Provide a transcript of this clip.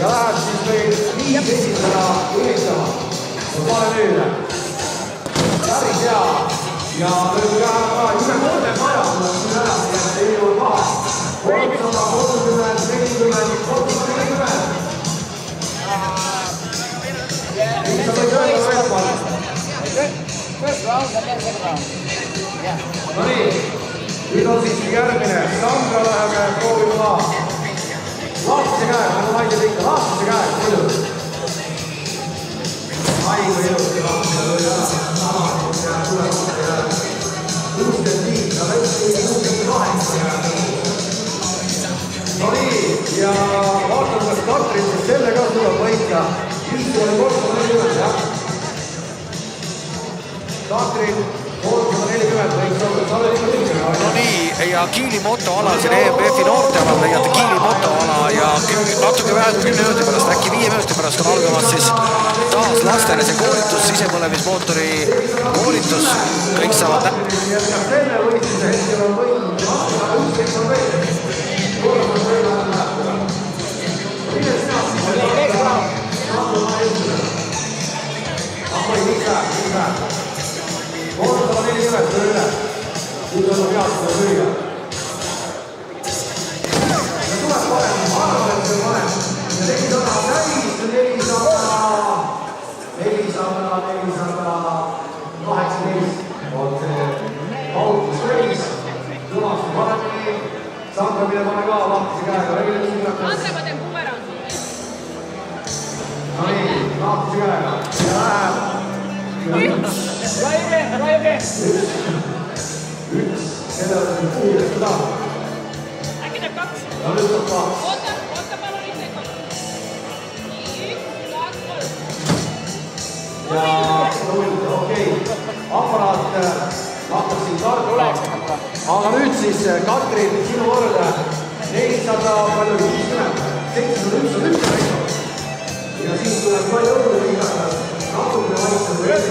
ja läheb siis meil 5 esimesena üritama. Pane nüüd. Päris hea. Ja nüüd ka üle 3 maja tuleb siin ära, nii et ei ole paha. 330, 40, 340. First round and then second round. Yeah. No nii, nüüd on siis järgmine. Sandra läheme proovima maha. Lahtise käe, nagu naised ikka, lahtise käe, muidu. Ai, kui ilusti lahtise lööd ära. Sama, kus jääb tulemata ja 65, aga üks 68. No nii, ja vaatame, kas Katrin siis selle ka suudab võita. 5,340, jah. Katrin, 340 võiks olla, sa oled ikka üldse. No nii, ja Kiili motoala, siin EMF-i noortealal leiate Kiili motoala ja natuke vähem 10 minuti pärast, äkki 5 minuti pärast on algamas siis taas lastele see koolitus, sisepõlemismootori koolitus, kõik saavad Selle võistluse hetkel on võinud, aga ükskõik on veel. Kolmas võime läheb. Millest sina siis? Ahoi, mis läheb? 340 tule üle. Nüüd on pealt seda süüa. Ja tuleb parem, ma arvan, et see on parem. Ja tegid ona täis 418 on see kaotusreis. Tulas paremini. Sandra, mille pane ka lahtise käega. Andre, ma teen puuera. No nii, lahtise käega. Ja läheb. Try again. Üks, kellel on puudest seda. Äkki teeb 2? Ja nüüd tuleb 2. Oota palun ise 2. Nii, 2, 3. Ja 0, okei. Aparaat hakkab siin tartma. Aga nüüd siis Katrin, sinu kord 400, palju 50, 701 on üldse näinud. Ja siis tuleb palju õudu igatahes. Natuke vaikselt või üldse